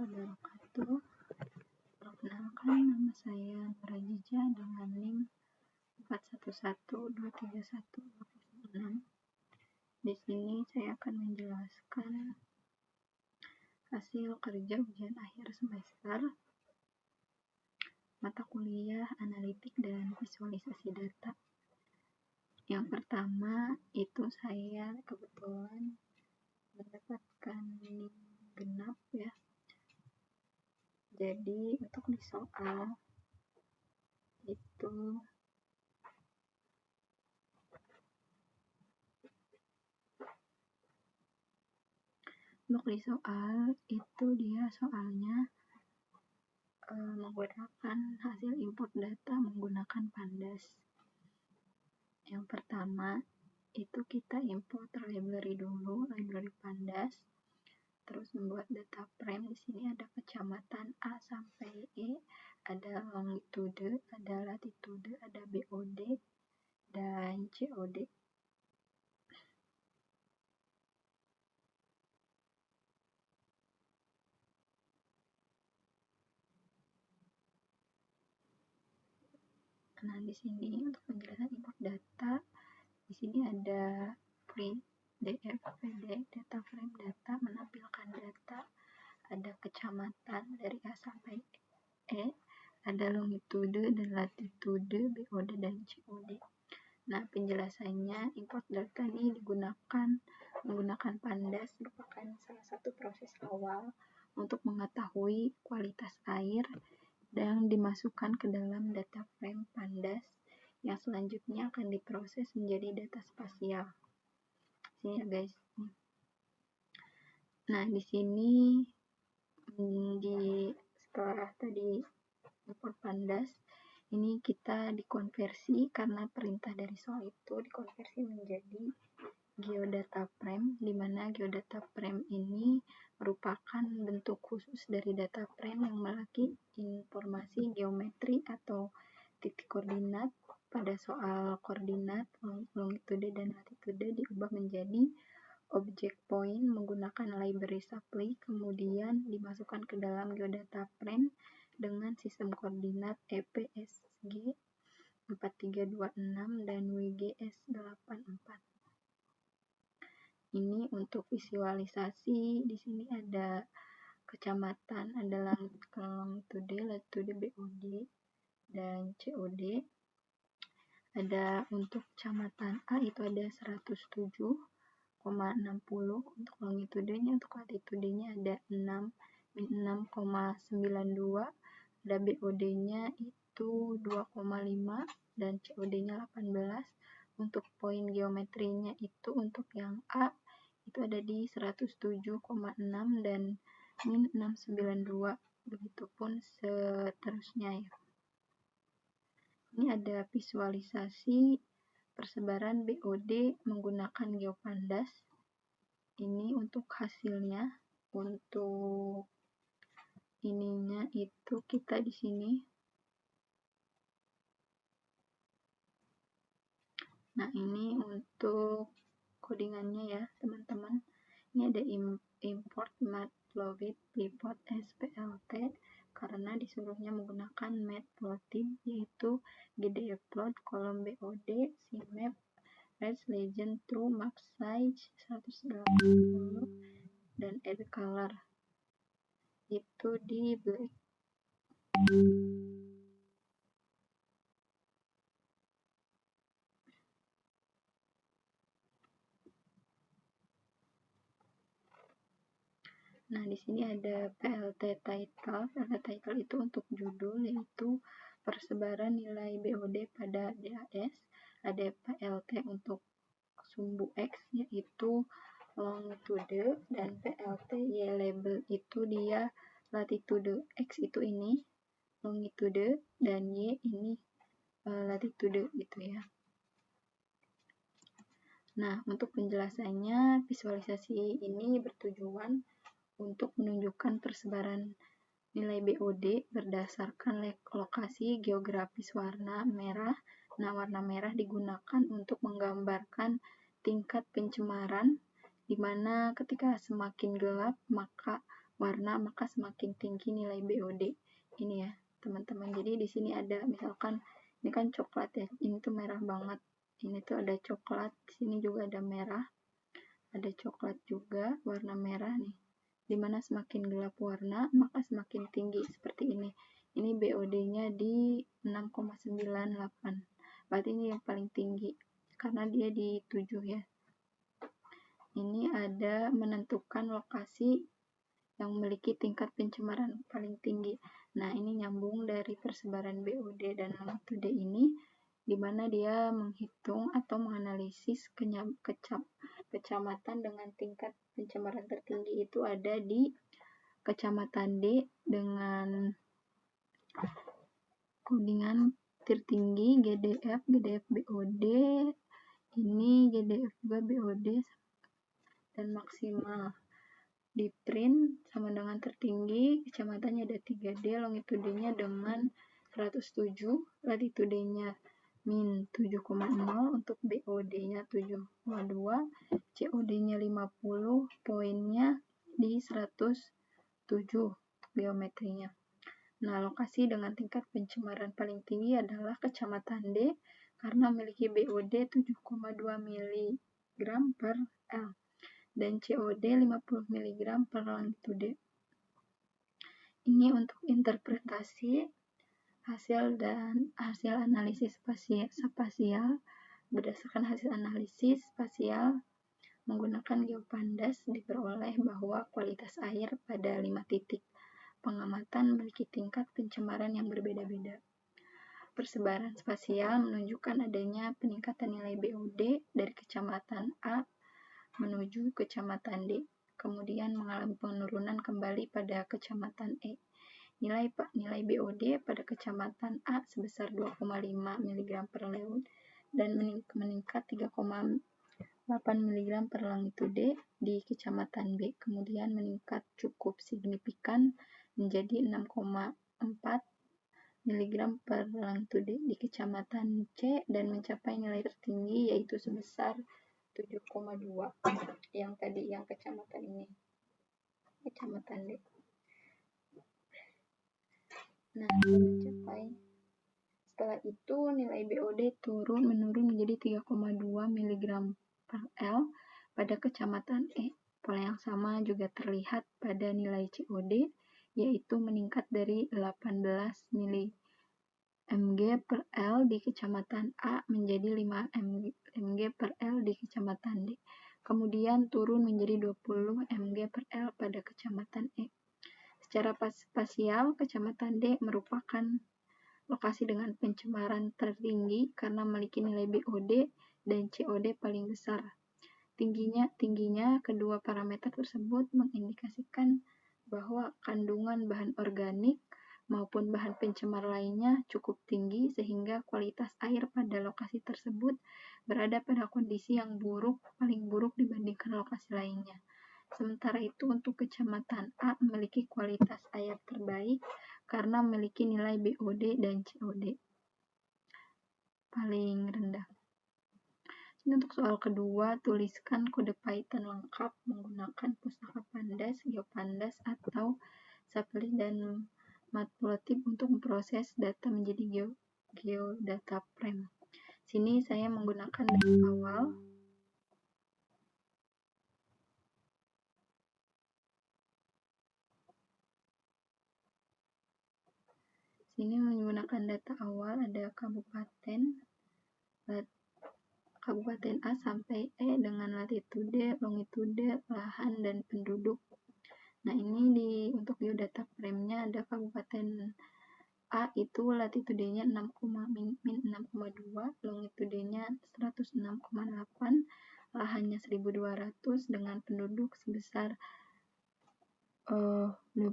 warahmatullahi wabarakatuh. Perkenalkan, nama saya Nur Ajija dengan NIM 41123126. Di sini saya akan menjelaskan hasil kerja ujian akhir semester mata kuliah analitik dan visualisasi data. Yang pertama itu saya kebetulan mendapatkan NIM genap ya. Jadi untuk di soal itu dia soalnya menggunakan hasil import data menggunakan Pandas. Yang pertama itu kita import library dulu, library Pandas. Terus membuat data frame. Di sini ada kecamatan A sampai E, ada longitude, ada latitude, ada BOD dan COD. Nah, di sini untuk penjelasan import data, di sini ada DFPD, data frame data, menampilkan data, ada kecamatan dari A sampai E, ada longitude dan latitude, BOD dan COD. Nah, penjelasannya import data ini menggunakan Pandas merupakan salah satu proses awal untuk mengetahui kualitas air yang dimasukkan ke dalam data frame Pandas yang selanjutnya akan diproses menjadi data spasial. Sini ya guys. Nah, di sini setelah tadi import Pandas, ini kita dikonversi karena perintah dari soal itu dikonversi menjadi geodata frame, di mana geodata frame ini merupakan bentuk khusus dari data frame yang memiliki informasi geometri atau titik koordinat. Pada soal koordinat, longitude dan latitude diubah menjadi object point menggunakan library supply, kemudian dimasukkan ke dalam geodata frame dengan sistem koordinat EPSG 4326 dan WGS 84. Ini untuk visualisasi. Di sini ada kecamatan, ada longitude, latitude, BOD dan COD. Ada untuk kecamatan A itu ada 107,60, untuk longitudenya, untuk latitudenya ada 6,92, ada BOD-nya itu 2,5 dan COD-nya 18. Untuk poin geometrinya itu untuk yang A itu ada di 107,6 dan min 692, begitupun seterusnya ya. Ini ada visualisasi persebaran BOD menggunakan GeoPandas. Ini untuk hasilnya. Untuk ininya itu kita di sini. Nah, ini untuk codingannya ya, teman-teman. Ini ada import matplotlib pivot SPLT karena disuruhnya menggunakan matplotlib, yaitu gdfplot, kolom BOD, CMap, res, legend, true, max size 180 dan add color itu di black. Nah, di sini ada PLT title. PLT title itu untuk judul, yaitu persebaran nilai BOD pada DAS. Ada PLT untuk sumbu X, yaitu longitude, dan PLT Y label itu dia latitude. X itu ini longitude dan Y ini latitude gitu ya. Nah, untuk penjelasannya, visualisasi ini bertujuan untuk menunjukkan persebaran nilai BOD berdasarkan lokasi geografis warna merah. Nah, warna merah digunakan untuk menggambarkan tingkat pencemaran, di mana ketika semakin gelap maka warna maka semakin tinggi nilai BOD. Ini ya teman-teman, jadi di sini ada misalkan ini kan coklat ya, ini tuh merah banget, ini tuh ada coklat, di sini juga ada merah, ada coklat juga warna merah nih, dimana semakin gelap warna maka semakin tinggi seperti ini. Ini BOD nya di 6,98, berarti ini yang paling tinggi karena dia di 7 ya. Ini ada menentukan lokasi yang memiliki tingkat pencemaran paling tinggi. Nah, ini nyambung dari persebaran BOD dan longitude ini, di mana dia menghitung atau menganalisis kecamatan dengan tingkat pencemaran tertinggi itu ada di Kecamatan D dengan kodingan tertinggi GDF BOD, ini GDF juga BOD dan maksimal. Di print sama dengan tertinggi, kecamatannya ada 3D, longitudenya dengan 107, latitudenya min 7,0 untuk BOD-nya 7,2, COD-nya 50, poinnya di 107 geometrinya. Nah, lokasi dengan tingkat pencemaran paling tinggi adalah Kecamatan D karena memiliki BOD 7,2 mg per L dan COD 50 mg per longitude. Ini untuk interpretasi hasil analisis spasial. Berdasarkan hasil analisis spasial menggunakan geopandas diperoleh bahwa kualitas air pada 5 titik pengamatan memiliki tingkat pencemaran yang berbeda-beda. Persebaran spasial menunjukkan adanya peningkatan nilai BOD dari Kecamatan A menuju Kecamatan D, kemudian mengalami penurunan kembali pada Kecamatan E. Nilai BOD pada Kecamatan A sebesar 2,5 mg per leud dan meningkat 3,8 mg per longitude di Kecamatan B, kemudian meningkat cukup signifikan menjadi 6,4 mg per longitude di Kecamatan C dan mencapai nilai tertinggi yaitu sebesar 7,2 yang tadi, yang kecamatan ini, Kecamatan D. Nah, mencapai setelah itu nilai BOD menurun menjadi 3,2 mg per L pada Kecamatan E. Pola yang sama juga terlihat pada nilai COD, yaitu meningkat dari 18 mg per L di Kecamatan A menjadi 5 mg per L di Kecamatan D. Kemudian turun menjadi 20 mg per L pada Kecamatan E. Secara spasial, Kecamatan D merupakan lokasi dengan pencemaran tertinggi karena memiliki nilai BOD dan COD paling besar. Tingginya kedua parameter tersebut mengindikasikan bahwa kandungan bahan organik maupun bahan pencemar lainnya cukup tinggi sehingga kualitas air pada lokasi tersebut berada pada kondisi yang paling buruk dibandingkan lokasi lainnya. Sementara itu untuk Kecamatan A memiliki kualitas air terbaik karena memiliki nilai BOD dan COD paling rendah. Ini untuk soal kedua, tuliskan kode Python lengkap menggunakan pustaka pandas, geopandas, atau Saplis dan Matplotlib untuk memproses data menjadi geodata frame. Sini saya menggunakan data awal. Sini menggunakan data awal, ada kabupaten A sampai E dengan latitude, longitude, lahan, dan penduduk. Nah, ini untuk geodata frame-nya ada kabupaten A itu latitudenya 6,2, longitudenya 106,8, lahannya 1.200 dengan penduduk sebesar 20.000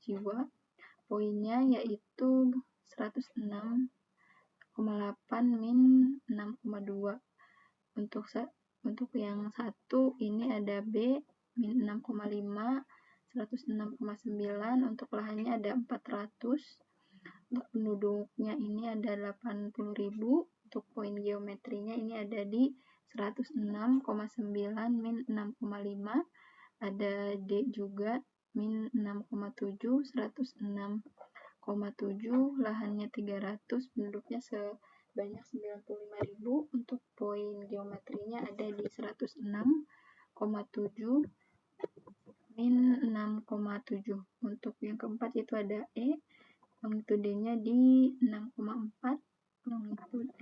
jiwa. Poinnya yaitu 106,8 min 6,2. Untuk yang satu ini ada B min 6,5, 106,9. Untuk lahannya ada 400. Untuk penduduknya ini ada 80.000. Untuk poin geometrinya ini ada di 106,9 min 6,5. Ada D juga min 6,7, 106,7, lahannya 300, penduduknya sebanyak 95.000. Untuk poin geometrinya ada di 106,7 min 6,7. Untuk yang keempat itu ada E, longitudenya di 6,4,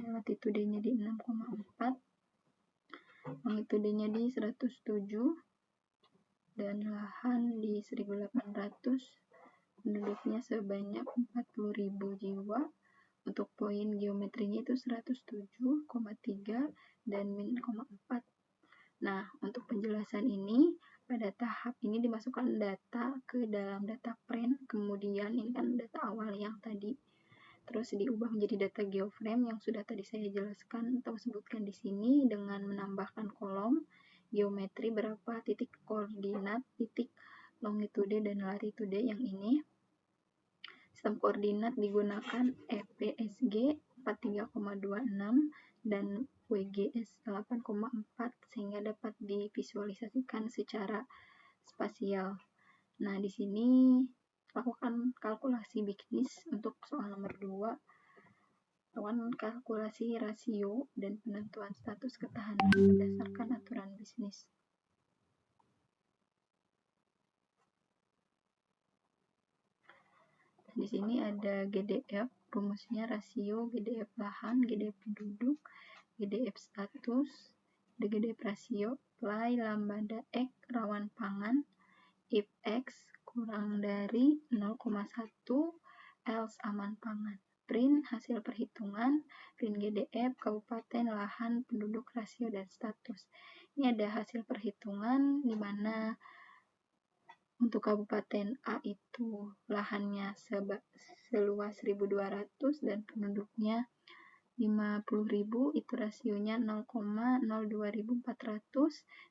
latitudenya di 6,4, longitudenya di 107, dan lahan di 1.800, penduduknya sebanyak 40.000 jiwa. Untuk poin geometrinya itu 107,3 dan min 0,4. Nah, untuk penjelasan ini, pada tahap ini dimasukkan data ke dalam data frame, kemudian ini kan data awal yang tadi, terus diubah menjadi data geoframe yang sudah tadi saya jelaskan atau sebutkan di sini dengan menambahkan kolom geometri berapa titik koordinat, titik longitude dan latitude yang ini. Sistem koordinat digunakan EPSG 43,26 dan WGS 8,4 sehingga dapat divisualisasikan secara spasial. Nah, di sini lakukan kalkulasi bisnis untuk soal nomor 2. Lakukan kalkulasi rasio dan penentuan status ketahanan berdasarkan aturan bisnis. Di sini ada GDF, rumusnya rasio GDF lahan, GDF penduduk, GDF status, GDF rasio, apply lambda X rawan pangan, if X kurang dari 0,1, else aman pangan. Print hasil perhitungan, print GDF, kabupaten, lahan, penduduk, rasio, dan status. Ini ada hasil perhitungan di mana untuk kabupaten A itu lahannya seluas 1.200 dan penduduknya 50.000, itu rasionya 0,02400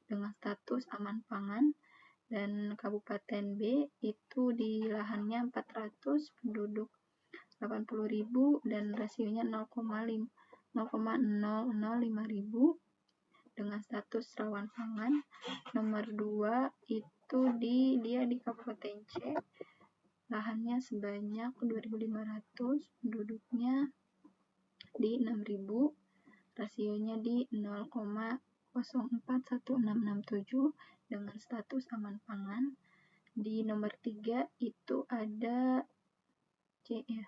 dengan status aman pangan. Dan kabupaten B itu di lahannya 400, penduduk 80.000 dan rasionya 0,005000 dengan status rawan pangan. Nomor 2 itu dia di Kabupaten C, lahannya sebanyak 2.500, penduduknya di 6.000, rasionya di 0,041667 dengan status aman pangan. Di nomor 3 itu ada C ya.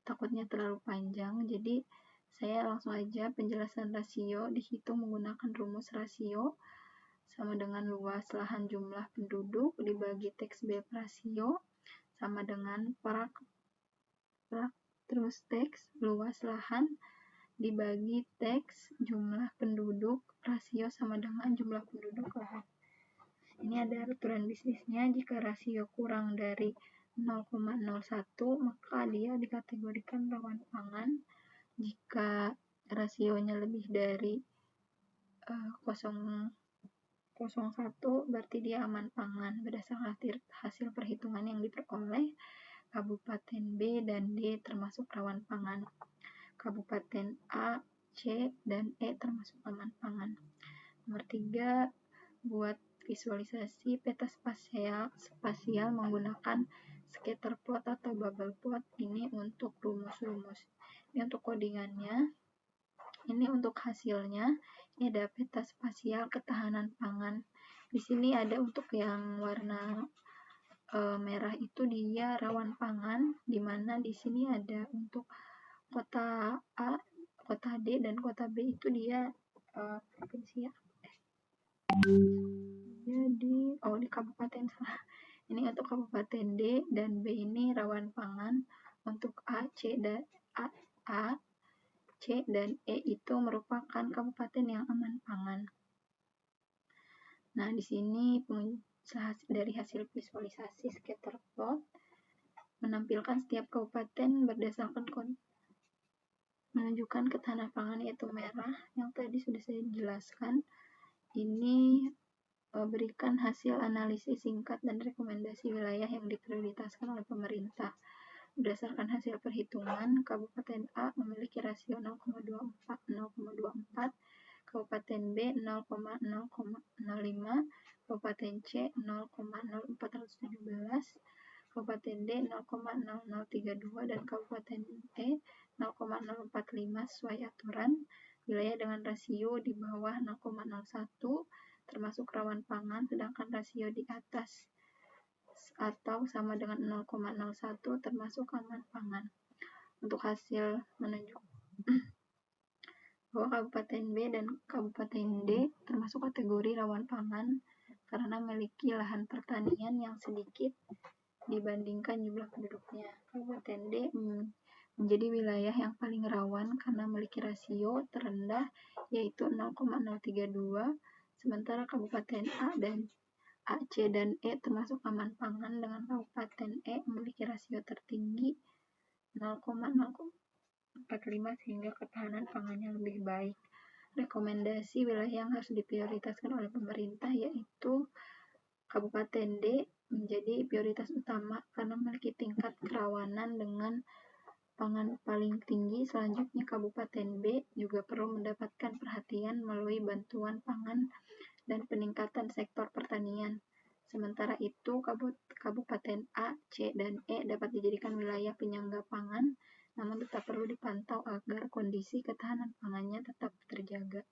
Takutnya terlalu panjang, jadi saya langsung aja penjelasan rasio dihitung menggunakan rumus rasio sama dengan luas lahan jumlah penduduk dibagi teks B rasio sama dengan terus teks luas lahan dibagi teks jumlah penduduk rasio sama dengan jumlah penduduk lahan. Ini ada aturan bisnisnya, jika rasio kurang dari 0,01 maka dia dikategorikan rawan pangan. Jika rasionya lebih dari 0,01 berarti dia aman pangan. Berdasarkan hasil perhitungan yang diperoleh, Kabupaten B dan D termasuk rawan pangan. Kabupaten A, C, dan E termasuk aman pangan. Nomor 3, buat visualisasi peta spasial menggunakan scatter plot atau bubble plot. Ini untuk rumus-rumus. Ini untuk codingannya. Ini untuk hasilnya. Ini ada peta spasial ketahanan pangan. Di sini ada untuk yang warna merah itu dia rawan pangan, di mana di sini ada untuk kota A, kota D, dan kota B itu dia provinsi ya. Di kabupaten salah. Ini untuk kabupaten D dan B ini rawan pangan. Untuk A, C, dan E itu merupakan kabupaten yang aman pangan. Nah, di sini dari hasil visualisasi scatter plot menampilkan setiap kabupaten berdasarkan menunjukkan ketahanan pangan yaitu merah yang tadi sudah saya jelaskan. Ini berikan hasil analisis singkat dan rekomendasi wilayah yang diprioritaskan oleh pemerintah. Berdasarkan hasil perhitungan, Kabupaten A memiliki rasio 0,24, Kabupaten B 0,005, Kabupaten C 0,0417, Kabupaten D 0,0032, dan Kabupaten E 0,045 sesuai aturan. Wilayah dengan rasio di bawah 0,01 termasuk rawan pangan, sedangkan rasio di atas atau sama dengan 0,01 termasuk aman pangan. Untuk hasil menunjukkan bahwa Kabupaten B dan Kabupaten D termasuk kategori rawan pangan karena memiliki lahan pertanian yang sedikit dibandingkan jumlah penduduknya. Kabupaten D menjadi wilayah yang paling rawan karena memiliki rasio terendah yaitu 0,032, sementara Kabupaten A, C, dan E termasuk aman pangan dengan Kabupaten E memiliki rasio tertinggi 0,045 sehingga ketahanan pangannya lebih baik. Rekomendasi wilayah yang harus diprioritaskan oleh pemerintah yaitu Kabupaten D menjadi prioritas utama karena memiliki tingkat kerawanan dengan pangan paling tinggi. Selanjutnya Kabupaten B juga perlu mendapatkan perhatian melalui bantuan pangan dan peningkatan sektor pertanian. Sementara itu Kabupaten A, C, dan E dapat dijadikan wilayah penyangga pangan, namun tetap perlu dipantau agar kondisi ketahanan pangannya tetap terjaga.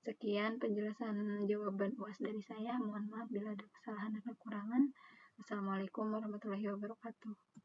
Sekian penjelasan jawaban UAS dari saya. Mohon maaf bila ada kesalahan dan kekurangan. Wassalamualaikum warahmatullahi wabarakatuh.